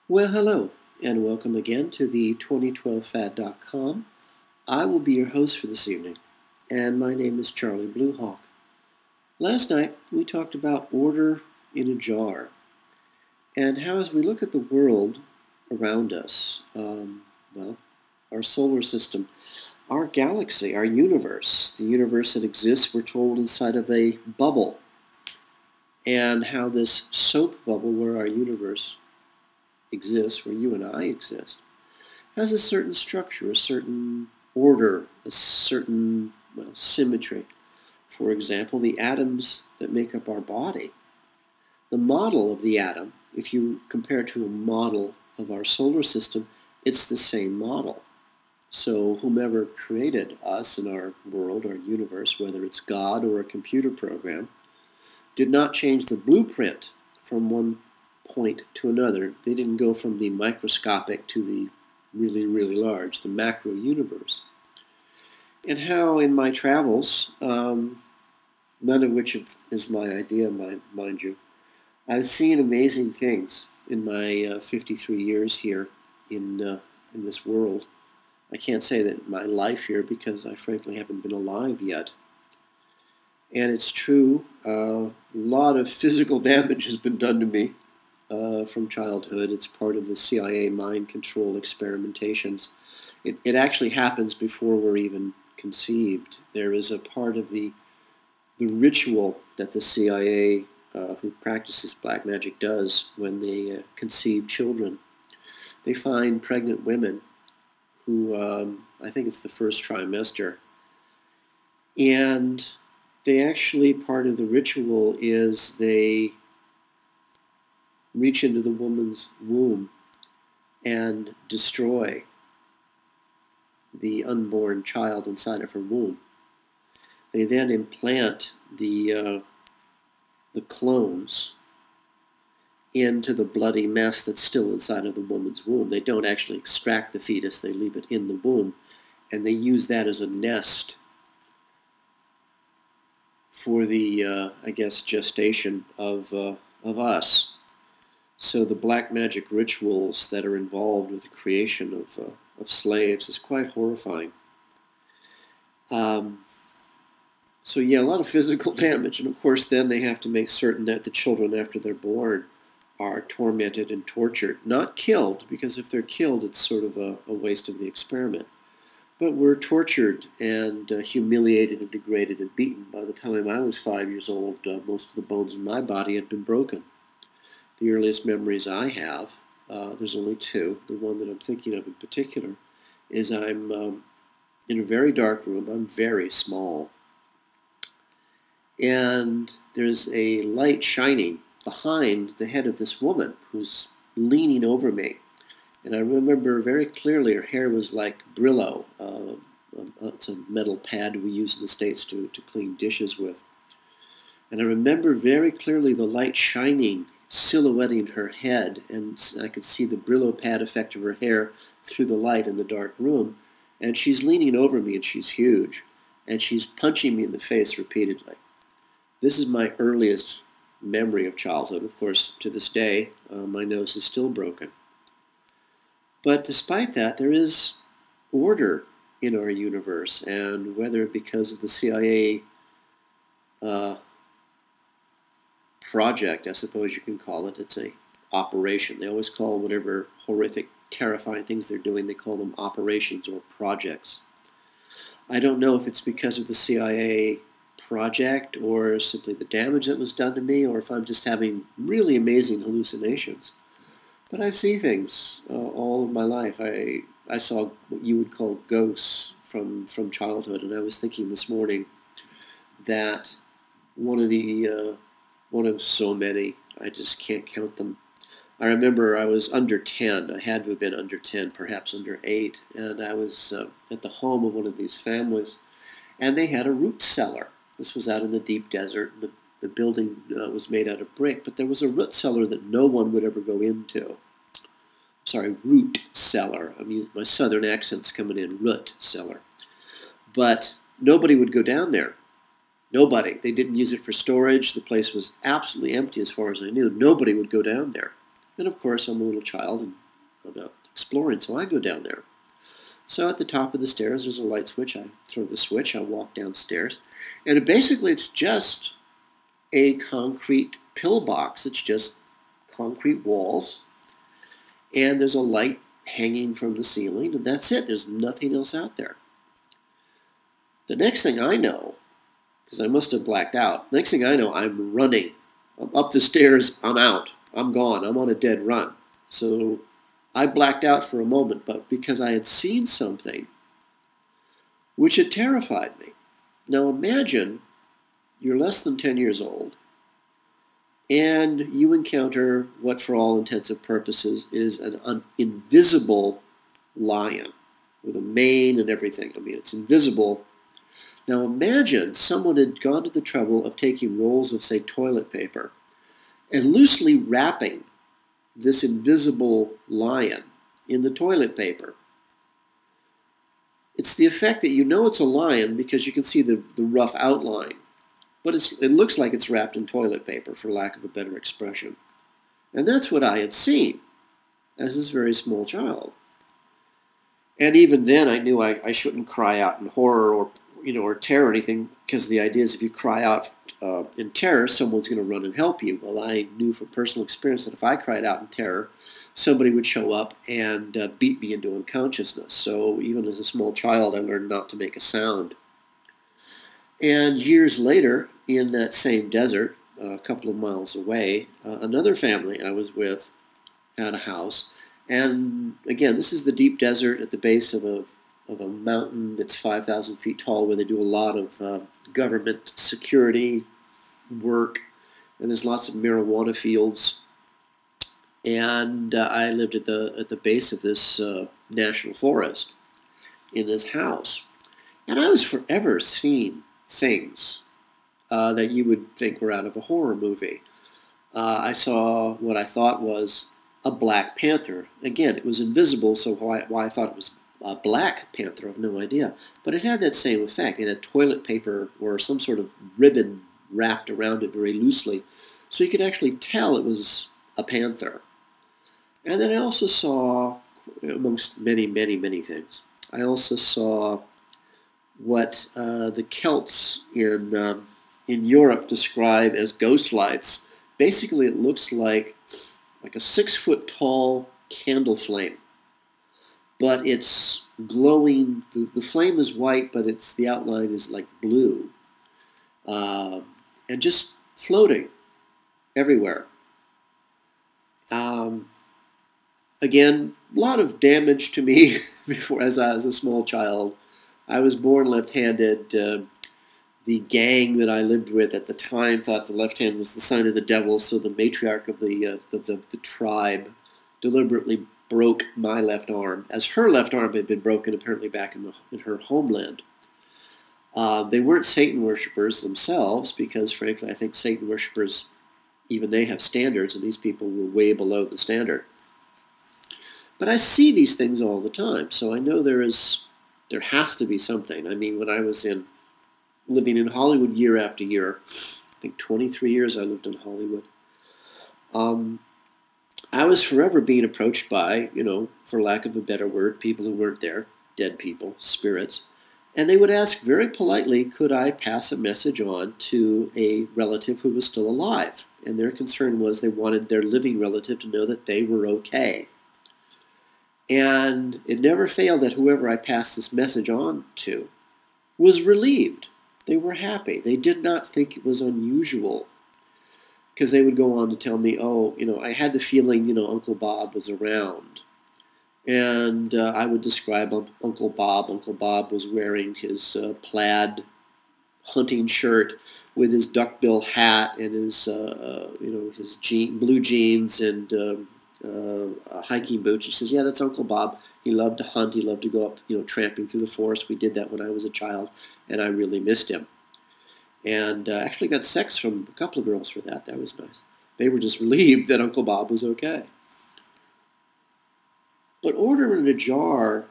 Well, hello, and welcome again to the 2012fad.com. I will be your host for this evening, and my name is Charlie Bluehawk. Last night, we talked about order in a jar, and how as we look at the world around us, our solar system, our galaxy, our universe, the universe that exists, we're told, inside of a bubble, and how this soap bubble where our universe exists, where you and I exist, has a certain structure, a certain order, a certain symmetry. For example, the atoms that make up our body. The model of the atom, if you compare it to a model of our solar system, it's the same model. So whomever created us and our world, our universe, whether it's God or a computer program, did not change the blueprint from one point to another. They didn't go from the microscopic to the really, really large, the macro universe. And how in my travels, none of which is my idea, mind you, I've seen amazing things in my 53 years here in this world. I can't say that my life here because I frankly haven't been alive yet. And it's true, a lot of physical damage has been done to me from childhood. It's part of the CIA mind control experimentations. It actually happens before we're even conceived. There is a part of the ritual that the CIA, who practices black magic, does when they conceive children. They find pregnant women who, I think it's the first trimester, and they actually, part of the ritual is they reach into the woman's womb and destroy the unborn child inside of her womb. They then implant the clones into the bloody mess that's still inside of the woman's womb. They don't actually extract the fetus, they leave it in the womb, and they use that as a nest for the, gestation of us. So the black magic rituals that are involved with the creation of slaves is quite horrifying. So yeah, a lot of physical damage, and of course then they have to make certain that the children after they're born are tormented and tortured. Not killed, because if they're killed it's sort of a waste of the experiment. But we're tortured and humiliated and degraded and beaten. By the time I was 5 years old, most of the bones in my body had been broken. The earliest memories I have, there's only two. The one that I'm thinking of in particular is I'm in a very dark room. I'm very small. And there's a light shining behind the head of this woman who's leaning over me. And I remember very clearly her hair was like Brillo. It's a metal pad we use in the States to clean dishes with. And I remember very clearly the light shining, silhouetting her head, and I could see the Brillo pad effect of her hair through the light in the dark room. And she's leaning over me, and she's huge. And she's punching me in the face repeatedly. This is my earliest memory of childhood. Of course, to this day, my nose is still broken. But despite that, there is order in our universe, and whether because of the CIA project, I suppose you can call it, it's a operation. They always call whatever horrific, terrifying things they're doing, they call them operations or projects. I don't know if it's because of the CIA project or simply the damage that was done to me, or if I'm just having really amazing hallucinations. But I've seen things all of my life. I saw what you would call ghosts from childhood, and I was thinking this morning that one of so many, I just can't count them. I remember I was under 10. I had to have been under 10, perhaps under 8, and I was at the home of one of these families, and they had a root cellar. This was out in the deep desert. The building was made out of brick, but there was a root cellar that no one would ever go into. Sorry, root cellar. I mean, my southern accent's coming in, root cellar. But nobody would go down there. Nobody. They didn't use it for storage. The place was absolutely empty as far as I knew. Nobody would go down there. And of course, I'm a little child and I'm out exploring, so I go down there. So at the top of the stairs, there's a light switch. I throw the switch, I walk downstairs. And basically, it's just a concrete pillbox. It's just concrete walls. And there's a light hanging from the ceiling, and that's it. There's nothing else out there. The next thing I know, because I must have blacked out, next thing I know, I'm running. I'm up the stairs, I'm out. I'm gone. I'm on a dead run. So I blacked out for a moment, but because I had seen something which had terrified me. Now imagine you're less than 10 years old, and you encounter what for all intents and purposes is an invisible lion with a mane and everything. I mean, it's invisible. Now imagine someone had gone to the trouble of taking rolls of, say, toilet paper and loosely wrapping this invisible lion in the toilet paper. It's the effect that you know it's a lion because you can see the rough outline, but it looks like it's wrapped in toilet paper, for lack of a better expression. And that's what I had seen as this very small child. And even then, I knew I shouldn't cry out in horror or terror or anything, because the idea is if you cry out in terror, someone's going to run and help you. Well, I knew from personal experience that if I cried out in terror, somebody would show up and beat me into unconsciousness. So even as a small child, I learned not to make a sound. And years later, in that same desert, a couple of miles away, another family I was with had a house. And again, this is the deep desert at the base of a mountain that's 5,000 feet tall, where they do a lot of government security work, and there's lots of marijuana fields. And I lived at the base of this national forest in this house, and I was forever seeing things that you would think were out of a horror movie. I saw what I thought was a black panther. Again, it was invisible, so why I thought it was a black panther, I have no idea. But it had that same effect. It had toilet paper or some sort of ribbon wrapped around it very loosely, so you could actually tell it was a panther. And then I also saw, amongst many, many, many things, I also saw what the Celts in Europe describe as ghost lights. Basically, it looks like a 6-foot-tall candle flame, but it's glowing. The flame is white, but the outline is like blue, and just floating everywhere. Again, a lot of damage to me before, as a small child. I was born left-handed. The gang that I lived with at the time thought the left hand was the sign of the devil, so the matriarch of the tribe deliberately broke my left arm, as her left arm had been broken apparently back in her homeland. They weren't Satan worshippers themselves, because frankly I think Satan worshippers, even they have standards, and these people were way below the standard. But I see these things all the time, so I know there has to be something. I mean, when I was living in Hollywood year after year, I think 23 years I lived in Hollywood, I was forever being approached by, for lack of a better word, people who weren't there, dead people, spirits, and they would ask very politely, could I pass a message on to a relative who was still alive? And their concern was they wanted their living relative to know that they were okay. And it never failed that whoever I passed this message on to was relieved. They were happy. They did not think it was unusual, because they would go on to tell me, oh, I had the feeling, Uncle Bob was around. And I would describe Uncle Bob. Uncle Bob was wearing his plaid hunting shirt with his duckbill hat and his, his blue jeans and hiking boots. She says, yeah, that's Uncle Bob. He loved to hunt. He loved to go up, tramping through the forest. We did that when I was a child, and I really missed him. And actually got sex from a couple of girls for that. That was nice. They were just relieved that Uncle Bob was okay. But Order in a Jar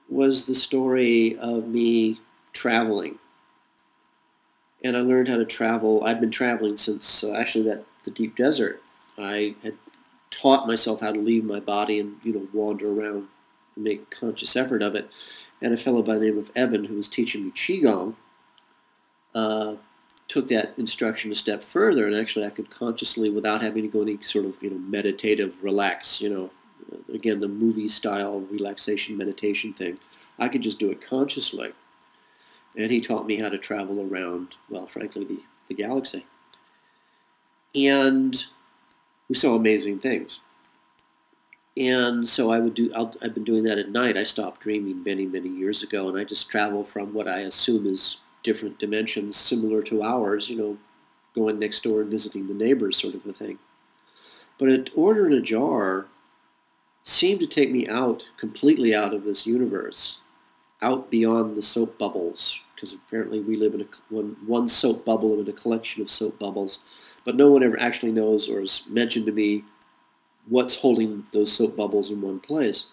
was the story of me traveling. And I learned how to travel. I've been traveling since actually the deep desert. I had taught myself how to leave my body and, wander around and make a conscious effort of it. And a fellow by the name of Evan, who was teaching me Qigong, took that instruction a step further, and actually I could consciously, without having to go any sort of, meditative relax, again, the movie-style relaxation meditation thing, I could just do it consciously. And he taught me how to travel around, well, frankly, the galaxy. And we saw amazing things. And so I've been doing that at night. I stopped dreaming many, many years ago, and I just travel from what I assume is different dimensions similar to ours, going next door and visiting the neighbors sort of a thing. But an order in a jar seemed to take me out, completely out of this universe, out beyond the soap bubbles, because apparently we live in one soap bubble in a collection of soap bubbles, but no one ever actually knows or has mentioned to me what's holding those soap bubbles in one place.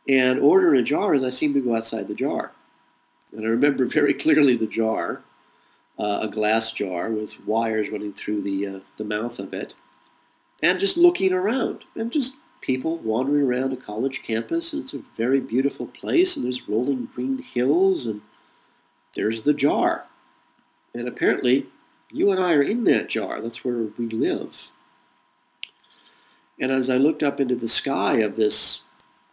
And order in a jar is I seem to go outside the jar. And I remember very clearly the jar, a glass jar with wires running through the mouth of it, and just looking around, and just people wandering around a college campus, and it's a very beautiful place, and there's rolling green hills, and there's the jar. And apparently, you and I are in that jar. That's where we live. And as I looked up into the sky of this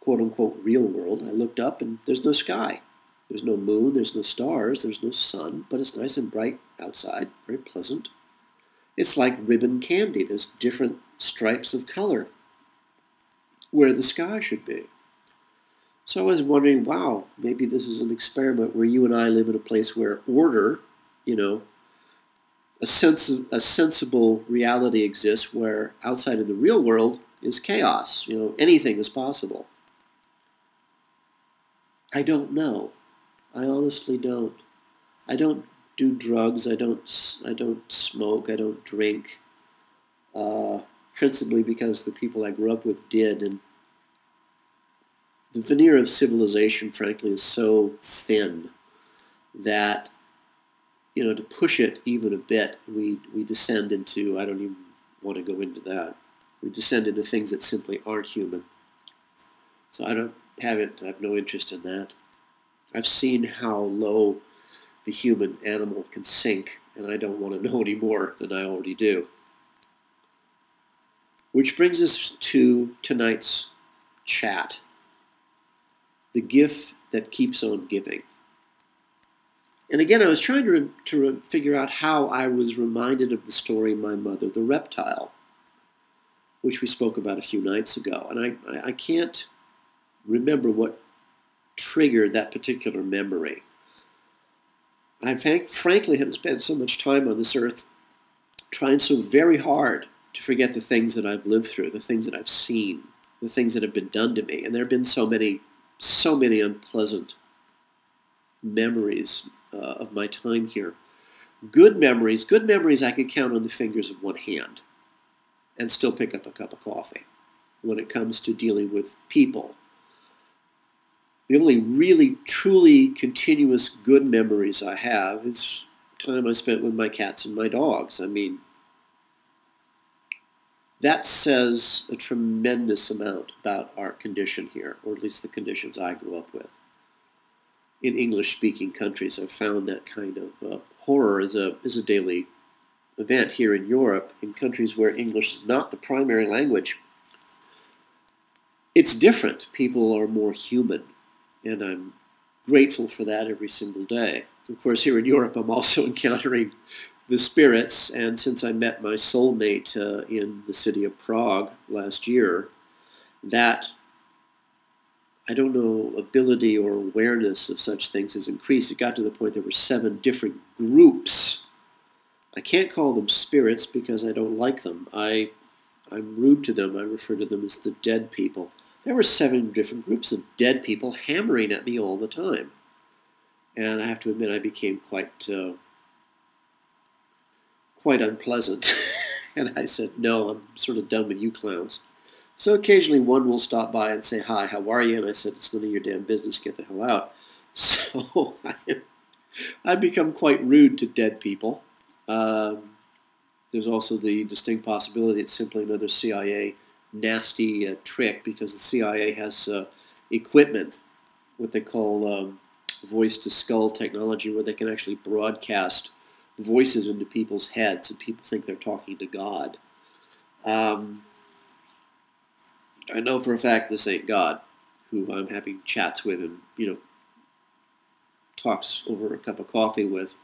quote-unquote real world, I looked up and there's no sky. There's no moon, there's no stars, there's no sun, but it's nice and bright outside, very pleasant. It's like ribbon candy. There's different stripes of color where the sky should be. So I was wondering, wow, maybe this is an experiment where you and I live in a place where order, a sensible reality exists, where outside of the real world is chaos. Anything is possible. I don't know. I honestly don't. I don't do drugs. I don't smoke. I don't drink. Principally because the people I grew up with did, and the veneer of civilization, frankly, is so thin that, to push it even a bit, we descend into, I don't even want to go into that. We descend into things that simply aren't human. So I have no interest in that. I've seen how low the human animal can sink, and I don't want to know any more than I already do. Which brings us to tonight's chat. The gift that keeps on giving. And again, I was trying to figure out how I was reminded of the story of my mother, the reptile, which we spoke about a few nights ago. And I can't remember what triggered that particular memory. I frankly have spent so much time on this earth trying so very hard to forget the things that I've lived through, the things that I've seen, the things that have been done to me. And there have been so many unpleasant memories of my time here. Good memories I could count on the fingers of one hand and still pick up a cup of coffee when it comes to dealing with people. The only really, truly continuous good memories I have is time I spent with my cats and my dogs. I mean, that says a tremendous amount about our condition here, or at least the conditions I grew up with. In English-speaking countries, I've found that kind of horror is a daily event. Here in Europe, in countries where English is not the primary language, it's different. People are more human, and I'm grateful for that every single day. Of course, here in Europe, I'm also encountering the spirits, and since I met my soulmate in the city of Prague last year, that, I don't know, ability or awareness of such things has increased. It got to the point there were 7 different groups. I can't call them spirits because I don't like them. I'm rude to them. I refer to them as the dead people. There were 7 different groups of dead people hammering at me all the time. And I have to admit I became quite unpleasant. And I said, no, I'm sort of done with you clowns. So occasionally one will stop by and say, hi, how are you? And I said, it's none of your damn business, get the hell out. So I've become quite rude to dead people. There's also the distinct possibility it's simply another CIA nasty trick, because the CIA has equipment, what they call voice-to-skull technology, where they can actually broadcast voices into people's heads, and people think they're talking to God. I know for a fact this ain't God, who I'm having chats with and, talks over a cup of coffee with.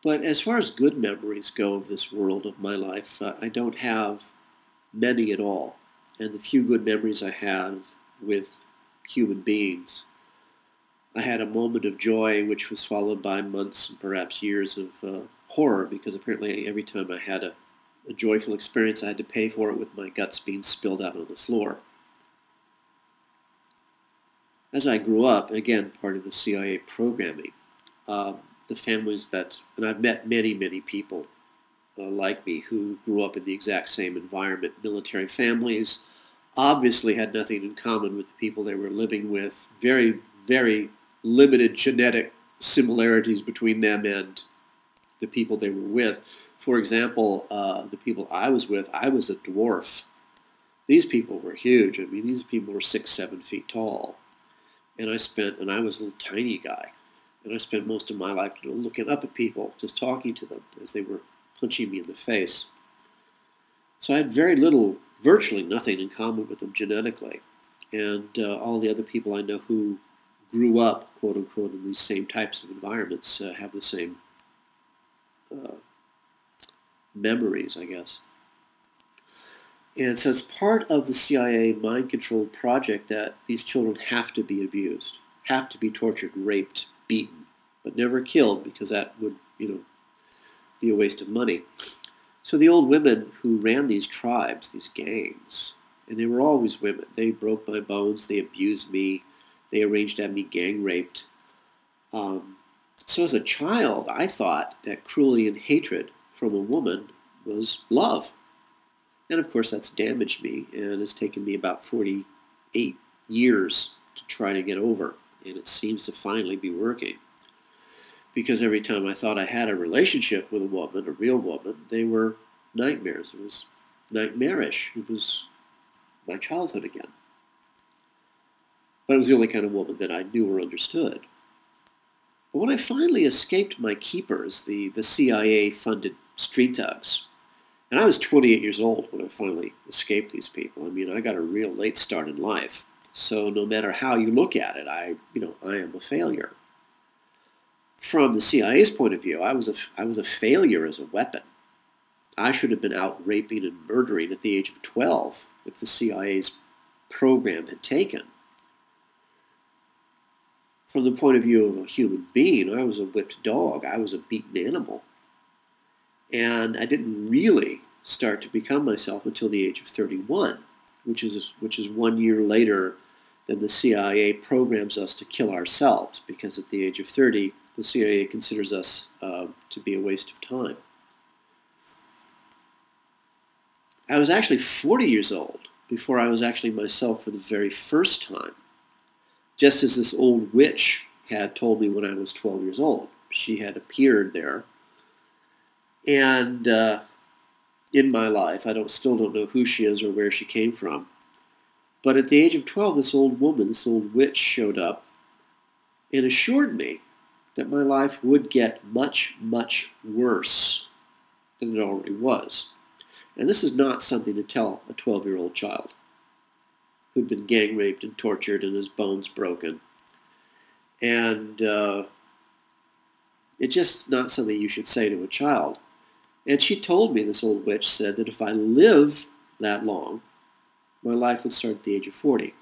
But as far as good memories go of this world of my life, I don't have many at all. And the few good memories I have with human beings, I had a moment of joy which was followed by months and perhaps years of horror, because apparently every time I had a joyful experience, I had to pay for it with my guts being spilled out on the floor. As I grew up, again, part of the CIA programming, the families and I've met many, many people like me who grew up in the exact same environment. Military families obviously had nothing in common with the people they were living with. Very, very limited genetic similarities between them and the people they were with. For example, the people I was with, I was a dwarf. These people were huge. I mean, these people were 6, 7 feet tall. And I was a little tiny guy. And I spent most of my life looking up at people, just talking to them as they were punching me in the face. So I had very little, virtually nothing in common with them genetically. And all the other people I know who grew up, quote unquote, in these same types of environments have the same memories, I guess. And so it's part of the CIA mind control project that these children have to be abused, have to be tortured, raped, beaten, but never killed, because that would, be a waste of money. So the old women who ran these tribes, these gangs, and they were always women, they broke my bones, they abused me, they arranged to have me gang raped. So as a child, I thought that cruelty and hatred from a woman was love. And of course that's damaged me, and it's taken me about 48 years to try to get over, and it seems to finally be working. Because every time I thought I had a relationship with a woman, a real woman, they were nightmares. It was nightmarish. It was my childhood again. But it was the only kind of woman that I knew or understood. But when I finally escaped my keepers, the CIA-funded street thugs, and I was 28 years old when I finally escaped these people. I mean, I got a real late start in life. So no matter how you look at it, I am a failure. From the CIA's point of view, I was a failure as a weapon. I should have been out raping and murdering at the age of 12 if the CIA's program had taken. From the point of view of a human being, I was a whipped dog. I was a beaten animal. And I didn't really start to become myself until the age of 31, which is 1 year later than the CIA programs us to kill ourselves, because at the age of 30, the CIA considers us to be a waste of time. I was actually 40 years old before I was actually myself for the very first time, just as this old witch had told me when I was 12 years old. She had appeared there. And in my life, I still don't know who she is or where she came from. But at the age of 12, this old woman, this old witch, showed up and assured me that my life would get much, much worse than it already was. And this is not something to tell a 12-year-old child who'd been gang raped and tortured and his bones broken. And it's just not something you should say to a child. And she told me, this old witch said, that if I live that long, my life would start at the age of 40.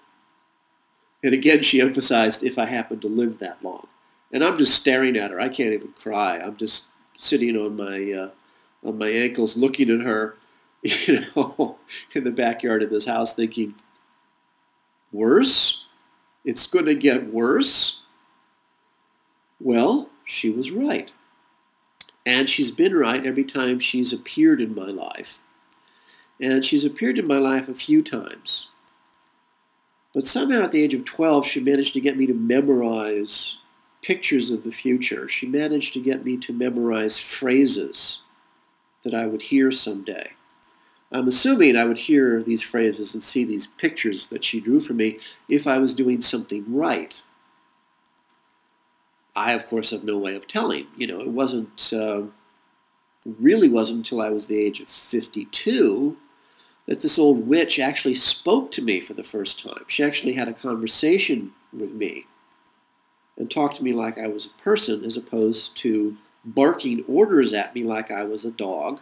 And again, she emphasized, if I happen to live that long. And I'm just staring at her. I can't even cry. I'm just sitting on my ankles, looking at her, in the backyard of this house, thinking, worse? It's going to get worse? Well, she was right. And she's been right every time she's appeared in my life. And she's appeared in my life a few times. But somehow at the age of 12, she managed to get me to memorize pictures of the future. She managed to get me to memorize phrases that I would hear someday. I'm assuming I would hear these phrases and see these pictures that she drew for me if I was doing something right. I, of course, have no way of telling. It really wasn't until I was the age of 52 that this old witch actually spoke to me for the first time. She actually had a conversation with me and talked to me like I was a person as opposed to barking orders at me like I was a dog.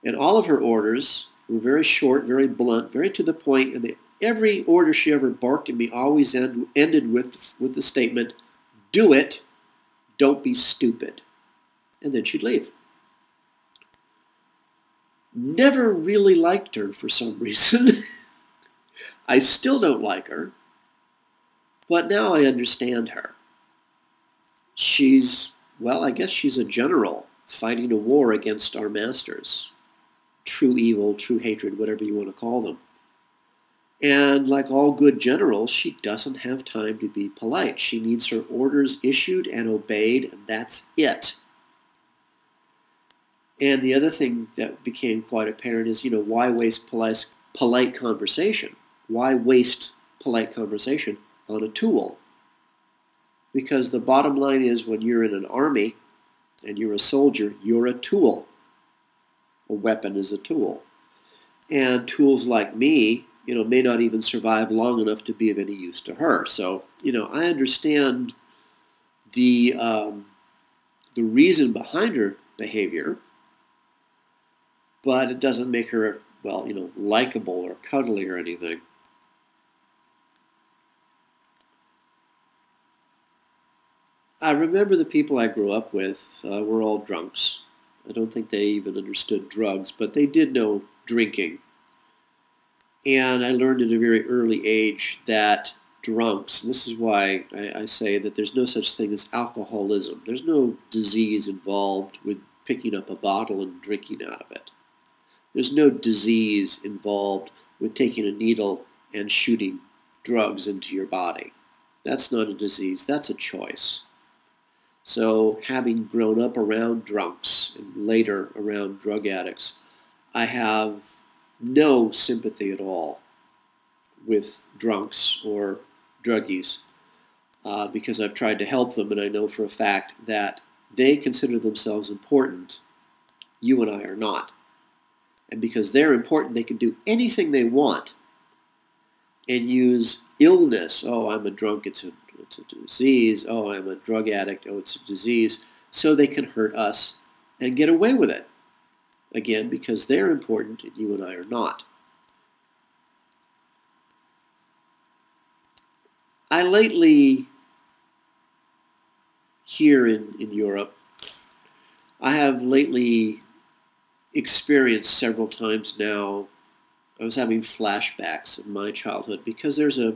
And all of her orders were very short, very blunt, very to the point, and every order she ever barked at me always ended with the statement, "Do it, don't be stupid." And then she'd leave. Never really liked her for some reason. I still don't like her, but now I understand her. I guess she's a general fighting a war against our masters. True evil, true hatred, whatever you want to call them. And like all good generals, she doesn't have time to be polite. She needs her orders issued and obeyed, and that's it. And the other thing that became quite apparent is, why waste polite conversation? Why waste polite conversation on a tool? Because the bottom line is, when you're in an army and you're a soldier, you're a tool. A weapon is a tool. And tools like me, may not even survive long enough to be of any use to her. So, I understand the reason behind her behavior, but it doesn't make her, likable or cuddly or anything. I remember the people I grew up with were all drunks. I don't think they even understood drugs, but they did know drinking. And I learned at a very early age that drunks, and this is why I say that there's no such thing as alcoholism. There's no disease involved with picking up a bottle and drinking out of it. There's no disease involved with taking a needle and shooting drugs into your body. That's not a disease, that's a choice. So having grown up around drunks and later around drug addicts, I have no sympathy at all with drunks or druggies because I've tried to help them, and I know for a fact that they consider themselves important. You and I are not. And because they're important, they can do anything they want and use illness. Oh, I'm a drunk, it's a disease. Oh, I'm a drug addict. Oh, it's a disease. So they can hurt us and get away with it. Again, because they're important and you and I are not. I lately, here in Europe, I have lately experienced several times now, I was having flashbacks of my childhood because there's a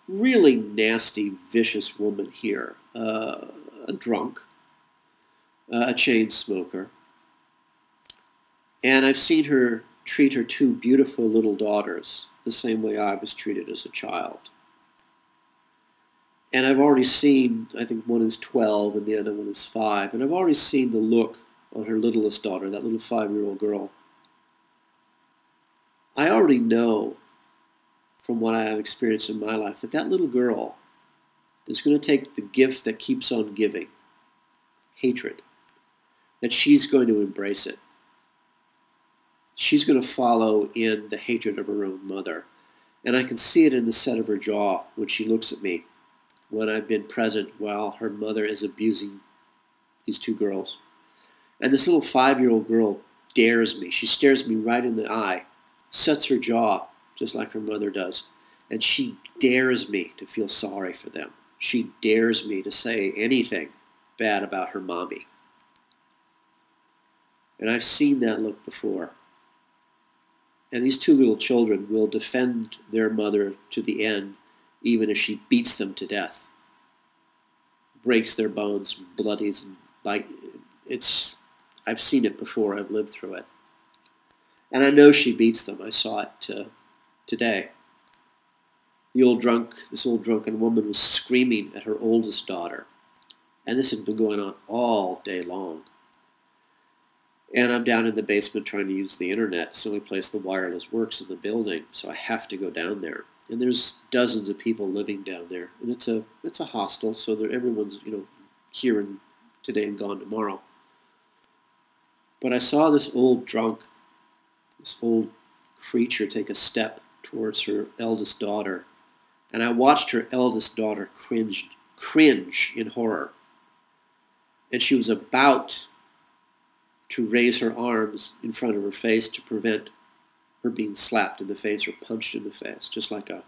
really nasty, vicious woman here, a drunk, a chain smoker. And I've seen her treat her two beautiful little daughters the same way I was treated as a child. And I've already seen, I think one is 12 and the other one is 5, and I've already seen the look on her littlest daughter, that little 5-year-old girl. I already know from what I have experienced in my life that that little girl is going to take the gift that keeps on giving, hatred, that she's going to embrace it. She's going to follow in the hatred of her own mother. And I can see it in the set of her jaw when she looks at me, when I've been present while her mother is abusing these two girls. And this little 5-year-old girl dares me. She stares me right in the eye, sets her jaw just like her mother does, and she dares me to feel sorry for them. She dares me to say anything bad about her mommy. And I've seen that look before. And these two little children will defend their mother to the end, even if she beats them to death, breaks their bones, bloodies, and bites. I've seen it before. I've lived through it. And I know she beats them. I saw it today. This old drunken woman was screaming at her oldest daughter. And this had been going on all day long. And I'm down in the basement trying to use the internet. It's the only place the wireless works in the building, so I have to go down there. And there's dozens of people living down there, and it's a hostel, so everyone's here and today and gone tomorrow. But I saw this old drunk, this old creature take a step towards her eldest daughter, and I watched her eldest daughter cringe in horror. And she was about to raise her arms in front of her face to prevent her being slapped in the face or punched in the face, just like a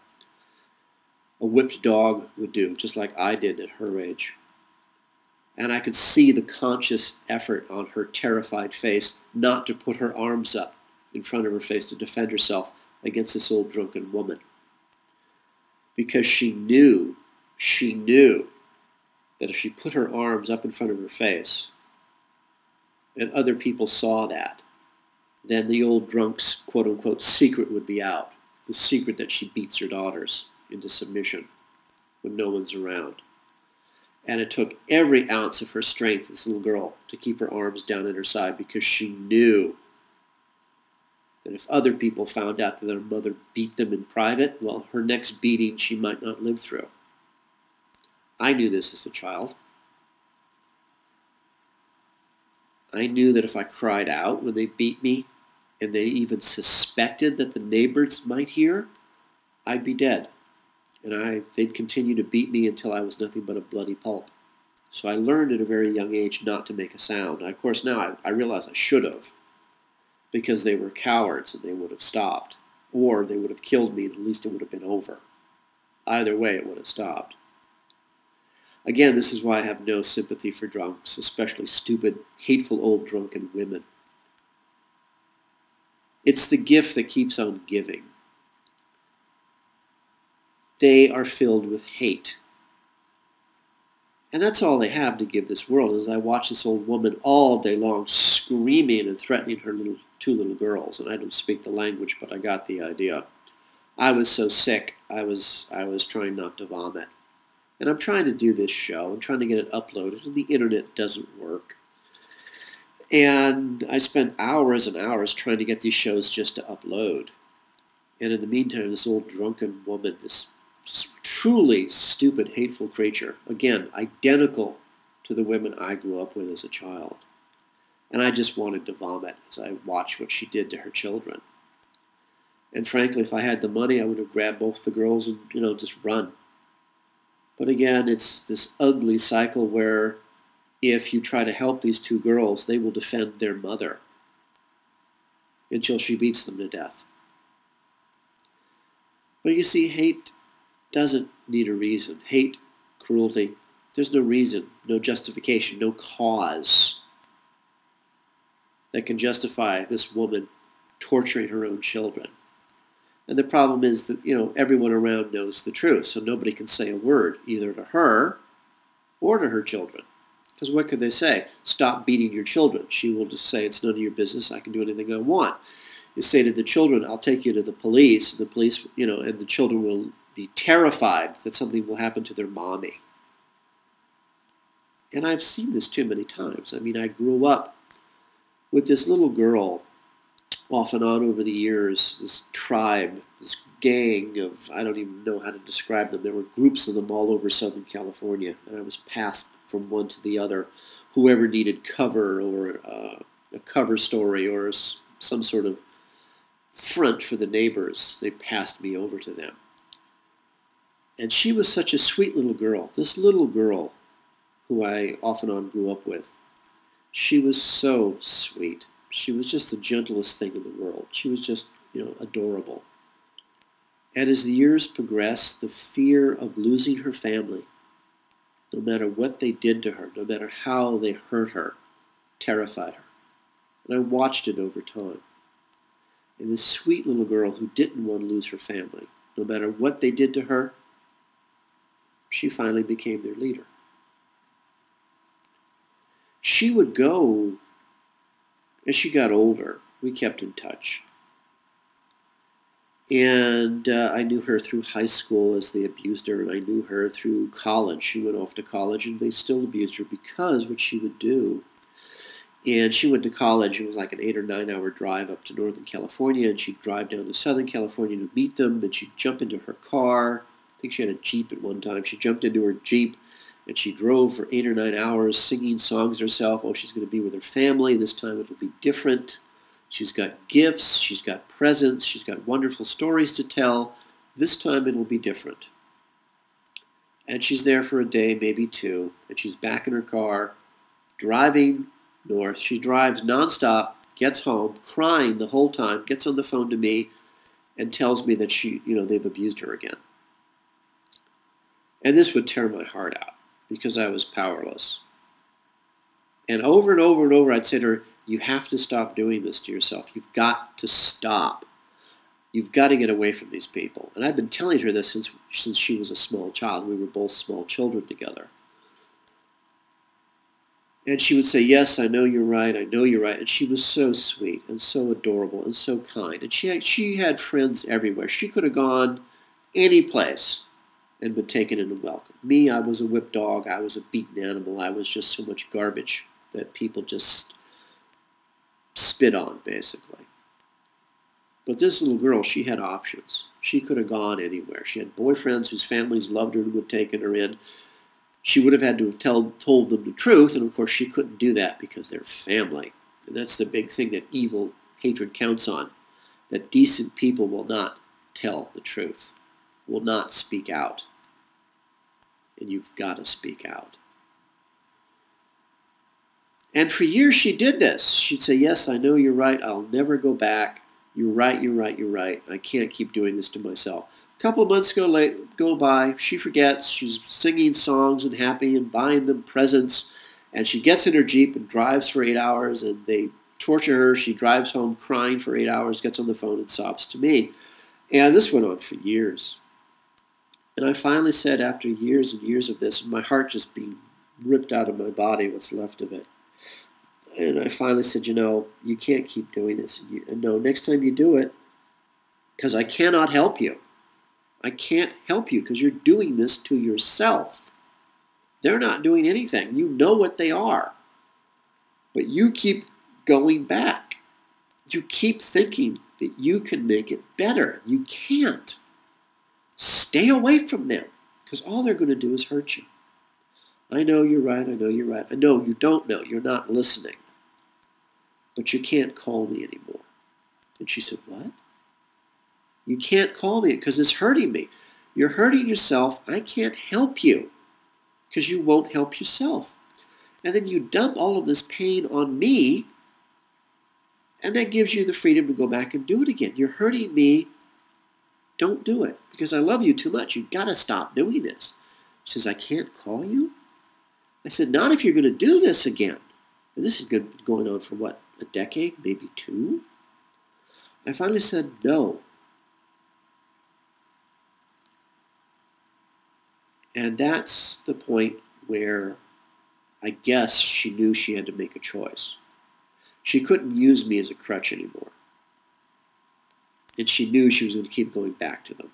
whipped dog would do, just like I did at her age. And I could see the conscious effort on her terrified face not to put her arms up in front of her face to defend herself against this old drunken woman. Because she knew that if she put her arms up in front of her face and other people saw that, then the old drunk's quote-unquote secret would be out. The secret that she beats her daughters into submission when no one's around. And it took every ounce of her strength, this little girl, to keep her arms down at her side because she knew that if other people found out that their mother beat them in private, well, her next beating she might not live through. I knew this as a child. I knew that if I cried out when they beat me, and they even suspected that the neighbors might hear, I'd be dead. And they'd continue to beat me until I was nothing but a bloody pulp. So I learned at a very young age not to make a sound. Of course, now I realize I should have, because they were cowards and they would have stopped. Or they would have killed me and at least it would have been over. Either way, it would have stopped. Again, this is why I have no sympathy for drunks, especially stupid, hateful old drunken women. It's the gift that keeps on giving. They are filled with hate. And that's all they have to give this world. As I watch this old woman all day long screaming and threatening her two little girls. And I don't speak the language, but I got the idea. I was so sick, I was trying not to vomit. And I'm trying to do this show. I'm trying to get it uploaded, and the internet doesn't work. And I spent hours and hours trying to get these shows just to upload. And in the meantime, this old drunken woman, this truly stupid, hateful creature, again, identical to the women I grew up with as a child. And I just wanted to vomit as I watched what she did to her children. And frankly, if I had the money, I would have grabbed both the girls and, just run. But again, it's this ugly cycle where if you try to help these two girls, they will defend their mother until she beats them to death. But you see, hate doesn't need a reason. Hate, cruelty, there's no reason, no justification, no cause that can justify this woman torturing her own children. And the problem is that, everyone around knows the truth, so nobody can say a word, either to her or to her children. Because what could they say? Stop beating your children. She will just say, it's none of your business, I can do anything I want. You say to the children, I'll take you to the police, and the police, and the children will be terrified that something will happen to their mommy. And I've seen this too many times. I mean, I grew up with this little girl off and on over the years, this tribe, this gang of, I don't even know how to describe them. There were groups of them all over Southern California, and I was passed from one to the other. Whoever needed cover or a cover story or some sort of front for the neighbors, they passed me over to them. And she was such a sweet little girl. This little girl who I off and on grew up with, she was so sweet. She was just the gentlest thing in the world. She was just, adorable. And as the years progressed, the fear of losing her family, no matter what they did to her, no matter how they hurt her, terrified her. And I watched it over time. And this sweet little girl who didn't want to lose her family, no matter what they did to her, she finally became their leader. She would go, as she got older, we kept in touch. And I knew her through high school as they abused her, and I knew her through college. She went off to college, and they still abused her because what she would do And she went to college. It was like an 8 or 9 hour drive up to Northern California, and she'd drive down to Southern California to meet them, and she'd jump into her car. I think she had a Jeep at one time. She jumped into her Jeep, and she drove for 8 or 9 hours singing songs to herself. Oh, she's going to be with her family. This time it'll be different. She's got gifts. She's got presents. She's got wonderful stories to tell. This time it'll be different. And she's there for a day, maybe two, and she's back in her car, driving north. She drives nonstop, gets home, crying the whole time, gets on the phone to me, and tells me that they've abused her again. And this would tear my heart out because I was powerless. And over and over and over, I'd say to her, you have to stop doing this to yourself. You've got to stop. You've got to get away from these people. And I've been telling her this since she was a small child. We were both small children together. And she would say, yes, I know you're right, I know you're right. And she was so sweet and so adorable and so kind. And she had friends everywhere. She could have gone any place and been taken in and welcomed. Me, I was a whipped dog. I was a beaten animal. I was just so much garbage that people just spit on, basically. But this little girl, she had options. She could have gone anywhere. She had boyfriends whose families loved her and would have taken her in. She would have had to have told them the truth, and of course she couldn't do that because they're family. And that's the big thing that evil hatred counts on, that decent people will not tell the truth, will not speak out. And you've got to speak out. And for years she did this. She'd say, yes, I know you're right. I'll never go back. You're right, you're right, you're right. I can't keep doing this to myself. A couple of months go by. She forgets. She's singing songs and happy and buying them presents. And she gets in her Jeep and drives for 8 hours. And they torture her. She drives home crying for 8 hours, gets on the phone and sobs to me. And this went on for years. And I finally said, after years and years of this, my heart just being ripped out of my body, what's left of it. And I finally said, you can't keep doing this. And no, next time you do it, because I cannot help you. I can't help you because you're doing this to yourself. They're not doing anything. You know what they are. But you keep going back. You keep thinking that you can make it better. You can't. Stay away from them because all they're going to do is hurt you. I know you're right. I know you're right. I know you don't know. You're not listening. But you can't call me anymore. And she said, what? You can't call me because it's hurting me. You're hurting yourself. I can't help you because you won't help yourself. And then you dump all of this pain on me, and that gives you the freedom to go back and do it again. You're hurting me. Don't do it because I love you too much. You've got to stop doing this. She says, I can't call you? I said, not if you're going to do this again. And this has been going on for what, a decade, maybe two? I finally said no. And that's the point where I guess she knew she had to make a choice. She couldn't use me as a crutch anymore. And she knew she was going to keep going back to them.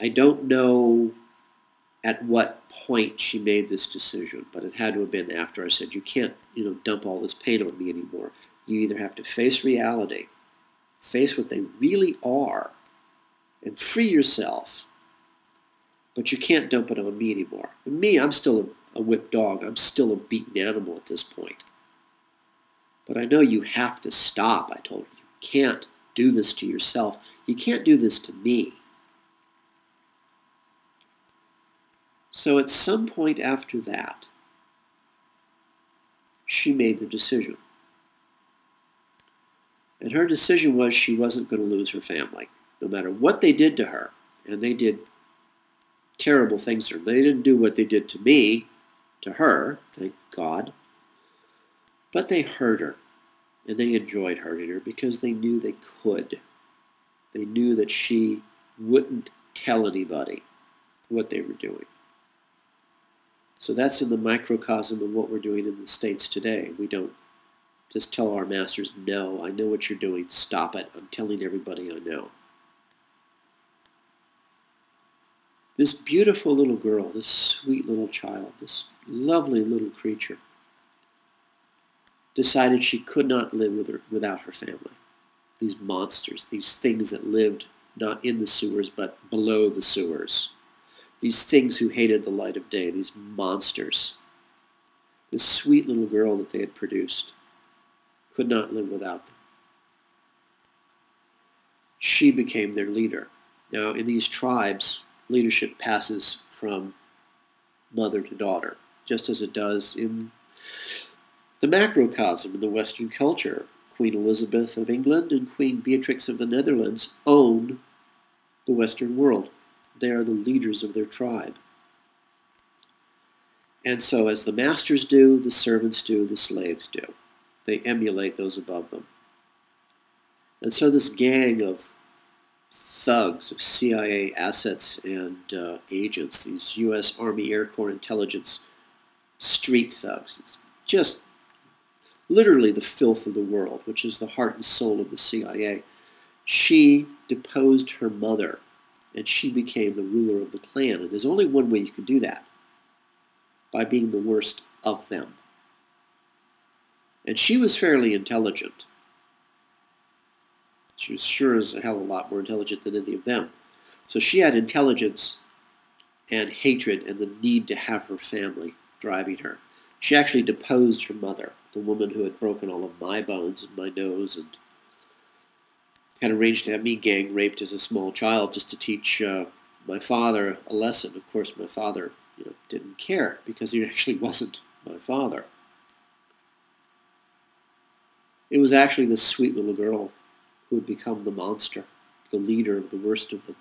I don't know at what point she made this decision, but it had to have been after I said, you can't, dump all this pain on me anymore. You either have to face reality, face what they really are, and free yourself, but you can't dump it on me anymore. And me, I'm still a whipped dog. I'm still a beaten animal at this point. But I know you have to stop, I told her. You can't do this to yourself. You can't do this to me. So at some point after that, she made the decision. And her decision was she wasn't going to lose her family, no matter what they did to her. And they did terrible things to her. They didn't do what they did to me, to her, thank God. But they hurt her. And they enjoyed hurting her because they knew they could. They knew that she wouldn't tell anybody what they were doing. So that's in the microcosm of what we're doing in the States today. We don't just tell our masters, no, I know what you're doing, stop it. I'm telling everybody I know. This beautiful little girl, this sweet little child, this lovely little creature, decided she could not live without her family. These monsters, these things that lived not in the sewers but below the sewers. These things who hated the light of day, these monsters. This sweet little girl that they had produced could not live without them. She became their leader. Now, in these tribes, leadership passes from mother to daughter, just as it does in the macrocosm in the Western culture. Queen Elizabeth of England and Queen Beatrix of the Netherlands own the Western world. They are the leaders of their tribe. And so as the masters do, the servants do, the slaves do. They emulate those above them. And so this gang of thugs, of CIA assets and agents, these U.S. Army Air Corps intelligence street thugs, it's just literally the filth of the world, which is the heart and soul of the CIA. She deposed her mother, and she became the ruler of the clan. And there's only one way you can do that, by being the worst of them. And she was fairly intelligent. She was sure as a hell a lot more intelligent than any of them. So she had intelligence and hatred and the need to have her family driving her. She actually deposed her mother, the woman who had broken all of my bones and my nose and had arranged to have me gang raped as a small child just to teach my father a lesson. Of course, my father didn't care because he actually wasn't my father. It was actually this sweet little girl who had become the monster, the leader of the worst of them.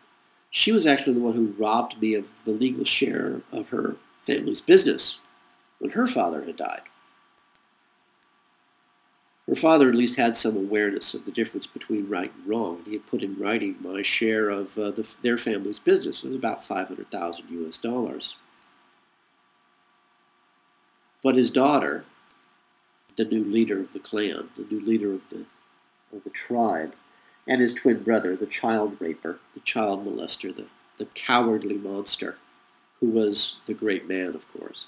She was actually the one who robbed me of the legal share of her family's business when her father had died. Her father at least had some awareness of the difference between right and wrong. He had put in writing my share of their family's business. It was about $500,000 US. But his daughter, the new leader of the clan, the new leader of the tribe, and his twin brother, the child raper, the child molester, the cowardly monster, who was the great man, of course.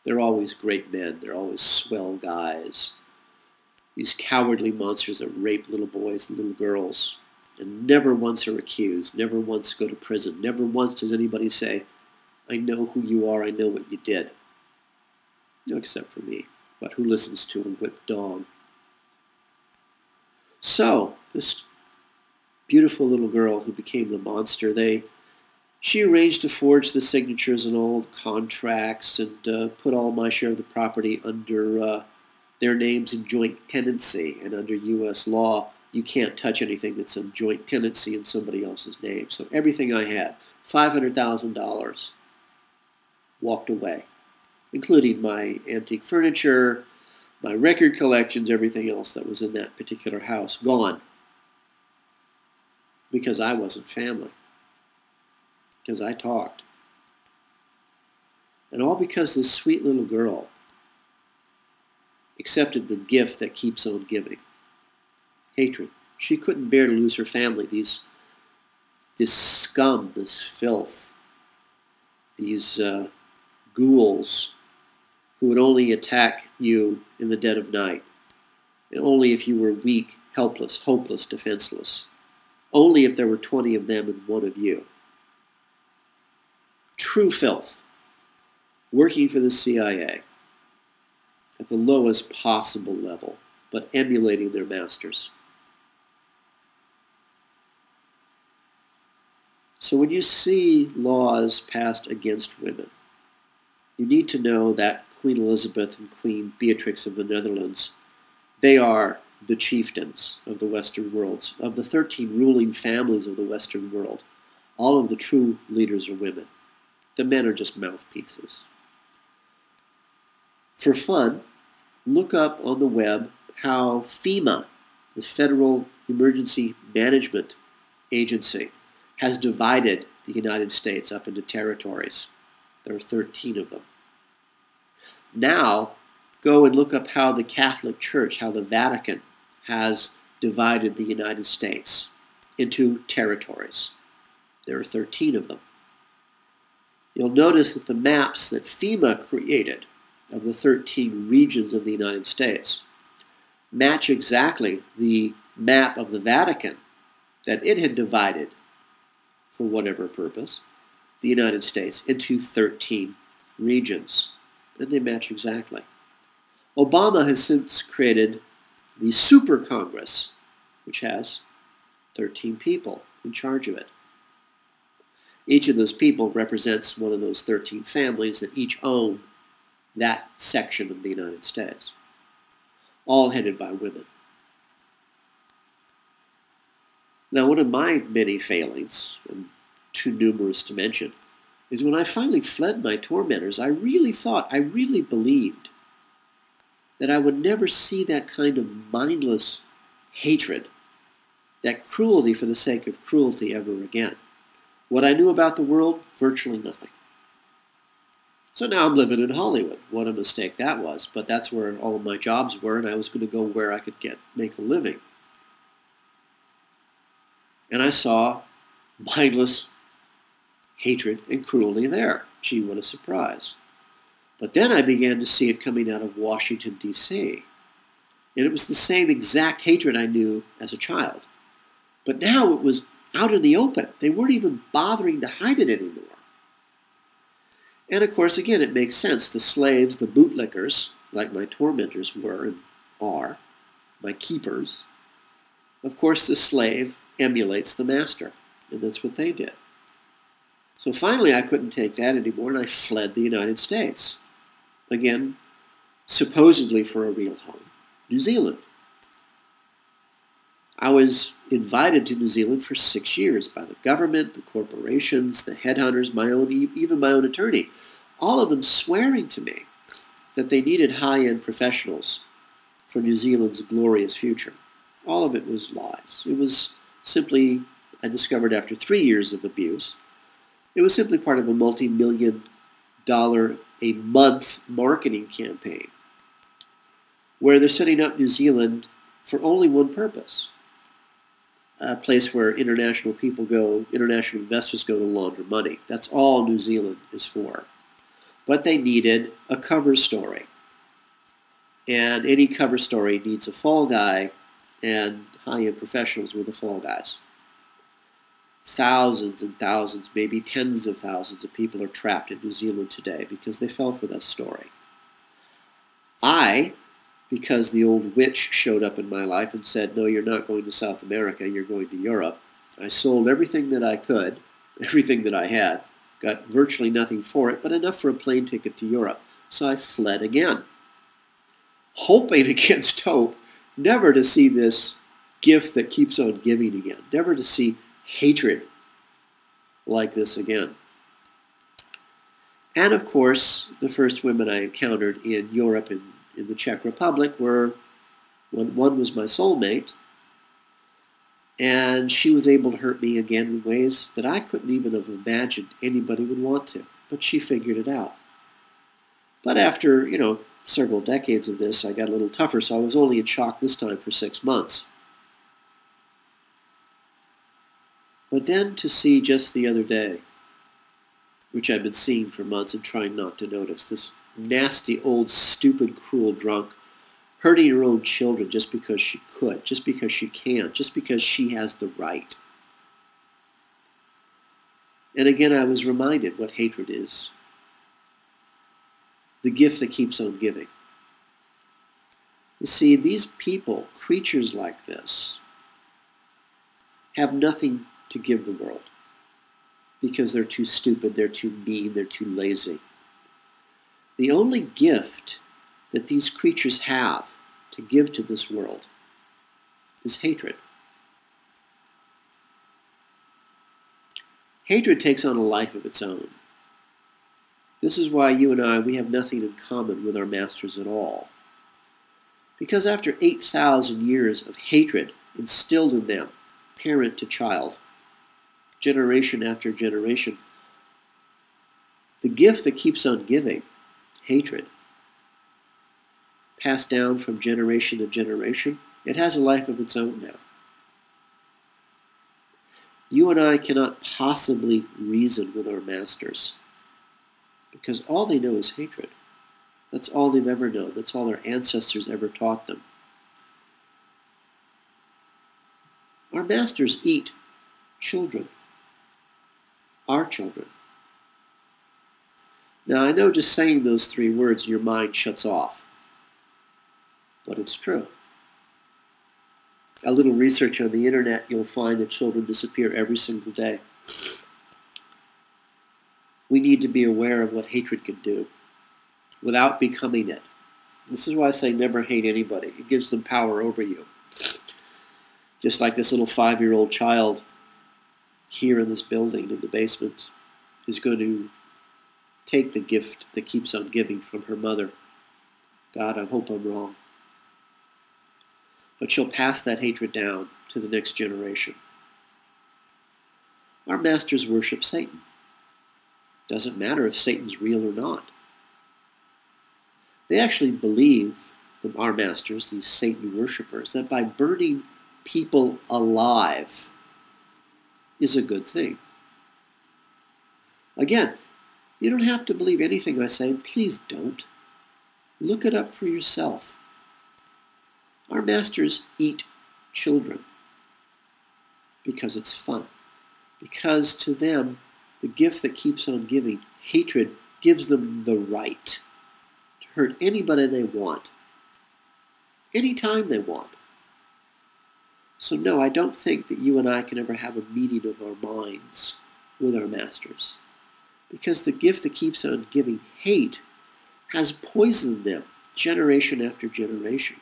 They're always great men. They're always swell guys. These cowardly monsters that rape little boys and little girls and never once are accused, never once go to prison, never once does anybody say, I know who you are, I know what you did. No, except for me. But who listens to a whipped dog? So, this beautiful little girl who became the monster, she arranged to forge the signatures on all the contracts and put all my share of the property under their names in joint tenancy. And under U.S. law, you can't touch anything that's in joint tenancy in somebody else's name. So everything I had, $500,000, walked away, including my antique furniture, my record collections, everything else that was in that particular house, gone. Because I wasn't family. Because I talked. And all because this sweet little girl accepted the gift that keeps on giving. Hatred. She couldn't bear to lose her family. This scum, this filth, these ghouls who would only attack you in the dead of night, and only if you were weak, helpless, hopeless, defenseless. Only if there were 20 of them and one of you. True filth, working for the CIA at the lowest possible level, but emulating their masters. So when you see laws passed against women, you need to know that Queen Elizabeth and Queen Beatrix of the Netherlands, they are the chieftains of the Western worlds. Of the 13 ruling families of the Western world, all of the true leaders are women. The men are just mouthpieces. For fun, look up on the web how FEMA, the Federal Emergency Management Agency, has divided the United States up into territories. There are 13 of them. Now, go and look up how the Catholic Church, how the Vatican has divided the United States into territories. There are 13 of them. You'll notice that the maps that FEMA created of the 13 regions of the United States match exactly the map of the Vatican that it had divided, for whatever purpose, the United States into 13 regions. And they match exactly. Obama has since created the Super Congress, which has 13 people in charge of it. Each of those people represents one of those 13 families that each own that section of the United States, all headed by women. Now, one of my many failings, and too numerous to mention, is when I finally fled my tormentors, I really believed that I would never see that kind of mindless hatred, that cruelty for the sake of cruelty ever again. What I knew about the world, virtually nothing. So now I'm living in Hollywood. What a mistake that was, but that's where all of my jobs were, and I was going to go where I could make a living. And I saw mindless hatred and cruelty there. Gee, what a surprise. But then I began to see it coming out of Washington, D.C. And it was the same exact hatred I knew as a child. But now it was out in the open. They weren't even bothering to hide it anymore. And of course, again, it makes sense. The slaves, the bootlickers, like my tormentors were and are, my keepers, of course the slave emulates the master. And that's what they did. So finally I couldn't take that anymore and I fled the United States. Again, supposedly for a real home, New Zealand. I was invited to New Zealand for 6 years by the government, the corporations, the headhunters, even my own attorney, all of them swearing to me that they needed high-end professionals for New Zealand's glorious future. All of it was lies. It was simply, I discovered after 3 years of abuse, it was simply part of a multi-million-dollar a month marketing campaign where they're setting up New Zealand for only one purpose. A place where international investors go to launder money. That's all New Zealand is for. But they needed a cover story. And any cover story needs a fall guy, and high-end professionals were the fall guys. Thousands and thousands, maybe tens of thousands of people are trapped in New Zealand today because they fell for that story. Because the old witch showed up in my life and said, no, you're not going to South America, you're going to Europe. I sold everything that I could, everything that I had, got virtually nothing for it, but enough for a plane ticket to Europe. So I fled again, hoping against hope, never to see this gift that keeps on giving again, never to see hatred like this again. And of course, the first women I encountered in Europe and in the Czech Republic were, one was my soulmate, and she was able to hurt me again in ways that I couldn't even have imagined anybody would want to, but she figured it out. But after, several decades of this, I got a little tougher, so I was only in shock this time for 6 months. But then to see just the other day, which I've been seeing for months and trying not to notice, this nasty, old, stupid, cruel drunk hurting her own children just because she could, just because she can, just because she has the right. And again, I was reminded what hatred is. The gift that keeps on giving. You see, these people, creatures like this, have nothing to give the world because they're too stupid, they're too mean, they're too lazy. The only gift that these creatures have to give to this world is hatred. Hatred takes on a life of its own. This is why you and I, we have nothing in common with our masters at all. Because after 8,000 years of hatred instilled in them, parent to child, generation after generation, the gift that keeps on giving, hatred, passed down from generation to generation, it has a life of its own now. You and I cannot possibly reason with our masters because all they know is hatred. That's all they've ever known. That's all their ancestors ever taught them. Our masters eat children, our children. Now, I know just saying those three words, your mind shuts off, but it's true. A little research on the internet, you'll find that children disappear every single day. We need to be aware of what hatred can do without becoming it. This is why I say never hate anybody. It gives them power over you. Just like this little 5-year-old child here in this building in the basement is going to take the gift that keeps on giving from her mother. God, I hope I'm wrong. But she'll pass that hatred down to the next generation. Our masters worship Satan. Doesn't matter if Satan's real or not. They actually believe, our masters, these Satan worshippers, that by burning people alive is a good thing. Again, you don't have to believe anything I say. Please don't. Look it up for yourself. Our masters eat children because it's fun. Because to them, the gift that keeps on giving, hatred, gives them the right to hurt anybody they want, anytime they want. So no, I don't think that you and I can ever have a meeting of our minds with our masters. Because the gift that keeps on giving, hate, has poisoned them generation after generation.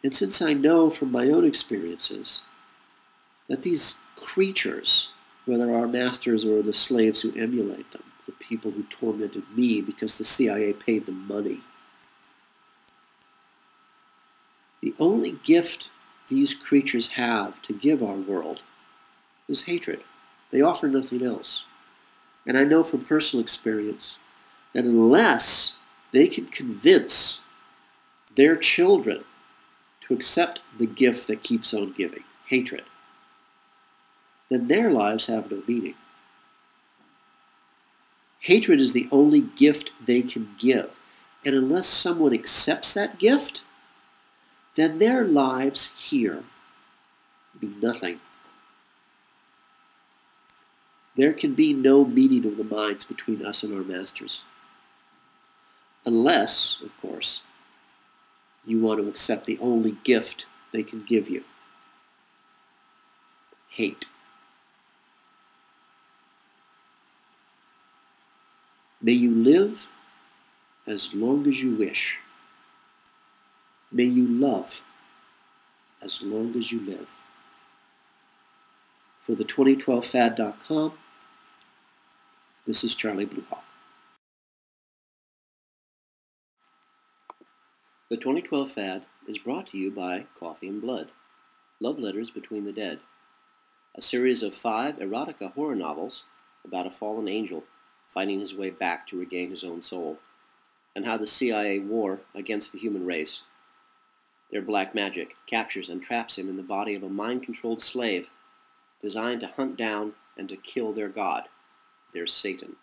And since I know from my own experiences that these creatures, whether our masters or the slaves who emulate them, the people who tormented me because the CIA paid them money, the only gift these creatures have to give our world is hatred. They offer nothing else. And I know from personal experience that unless they can convince their children to accept the gift that keeps on giving, hatred, then their lives have no meaning. Hatred is the only gift they can give. And unless someone accepts that gift, then their lives here mean nothing. There can be no meeting of the minds between us and our masters. Unless, of course, you want to accept the only gift they can give you. Hate. May you live as long as you wish. May you love as long as you live. For the 2012fad.com, this is Charlie Bluehawk. The 2012 Fad is brought to you by Coffee and Blood, Love Letters Between the Dead, a series of 5 erotica horror novels about a fallen angel fighting his way back to regain his own soul, and how the CIA war against the human race, their black magic, captures and traps him in the body of a mind-controlled slave designed to hunt down and to kill their god, their Satan.